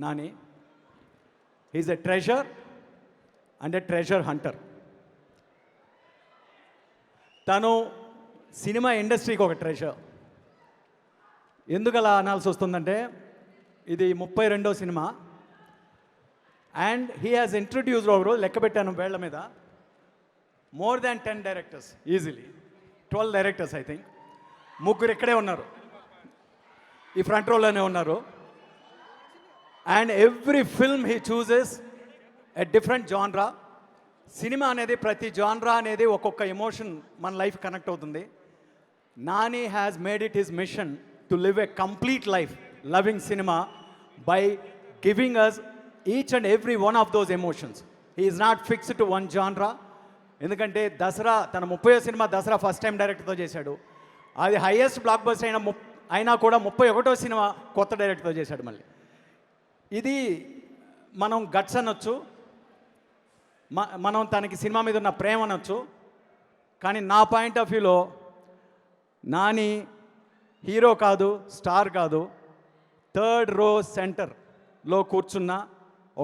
Nani. He's a treasure and a treasure hunter. తను cinema ఇండస్ట్రీకి ఒక ట్రెజర్. ఎందుకు అలా అనాల్సి వస్తుందంటే ఇది 32వ cinema and he has introduced ఒక రోజు లెక్క పెట్టాను వేళ్ల మీద more than 10 directors, easily 12 directors I think. ముగ్గురు ఇక్కడే ఉన్నారు, ఈ ఫ్రంట్ రోలోనే ఉన్నారు. And every film he chooses a different genre. Cinema అనేది ప్రతి జాన్రా అనేది ఒక్కొక్క ఎమోషన్ మన లైఫ్ కనెక్ట్ అవుతుంది. Nani has made it his mission to live a complete life loving cinema by giving us each and every one of those emotions. He is not fixed to one genre. ఎందుకంటే దసరా తన 30వ cinema Dasara first time డైరెక్టర్తో చేశాడు. అది highest block buster అయినా కూడా 31వ cinema కొత్త డైరెక్టర్తో చేశాడు. మళ్ళీ ఇది మనం గట్స్ అనొచ్చు, మనం తనకి సినిమా మీద ఉన్న ప్రేమ అనొచ్చు. కానీ నా పాయింట్ ఆఫ్ వ్యూలో నాని హీరో కాదు, స్టార్ కాదు, 3rd రో సెంటర్లో కూర్చున్న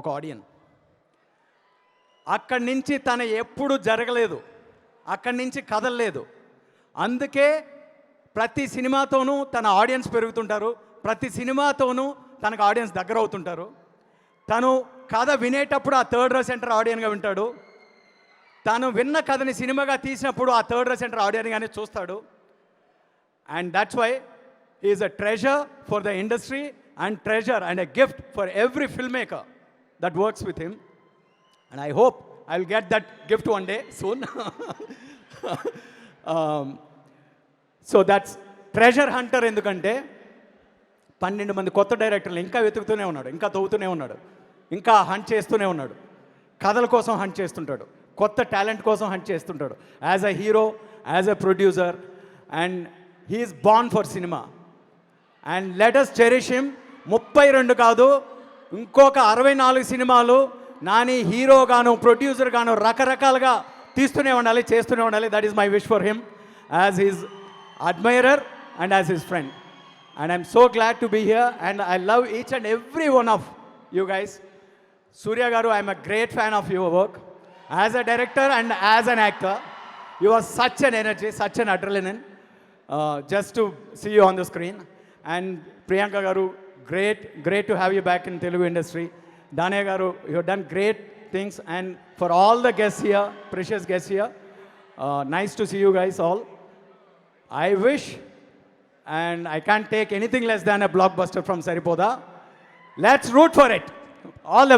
ఒక ఆడియన్. అక్కడి నుంచి తన ఎప్పుడు జరగలేదు, అక్కడి నుంచి కదలలేదు. అందుకే ప్రతి సినిమాతోనూ తన ఆడియన్స్ పెరుగుతుంటారు, ప్రతి సినిమాతోనూ తనకు ఆడియన్స్ దగ్గర అవుతుంటారు. తను కథ వినేటప్పుడు ఆ 3rd రో సెంటర్ ఆడియన్గా వింటాడు. తను విన్న కథని సినిమాగా తీసినప్పుడు ఆ 3rd రో సెంటర్ ఆడియన్గానే చూస్తాడు. And that's why he is a treasure for the industry and treasure and a gift for every film maker that works with him. And I hope I will get that gift one day soon. So that's treasure hunter. ఎందుకంటే 12 మంది కొత్త డైరెక్టర్లు ఇంకా వెతుకుతూనే ఉన్నాడు, ఇంకా తవ్వుతూనే ఉన్నాడు, ఇంకా hunt చేస్తూనే ఉన్నాడు. కథల కోసం హంట్ చేస్తుంటాడు, కొత్త టాలెంట్ కోసం హంట్ చేస్తుంటాడు. As a hero, as a producer, and he's born for cinema. And let us cherish him. 32 కాదు, ఇంకొక 64 సినిమాలు నాని హీరోగాను ప్రొడ్యూసర్గాను రకరకాలుగా తీస్తూనే ఉండాలి, చేస్తూనే ఉండాలి. That is my wish for him as his admirer and as his friend. And I'm so glad to be here and I love each and every one of you guys. Surya Garu, I'm a great fan of your work as a director and as an actor. You are such an energy, such an adrenaline just to see you on the screen. And Priyanka Garu, great to have you back in Telugu industry. Danaya Garu, you have done great things. And for all the guests here, precious guests here, nice to see you guys all. I wish, and I can't take anything less than a blockbuster from Saripoda. Let's root for it. All the best.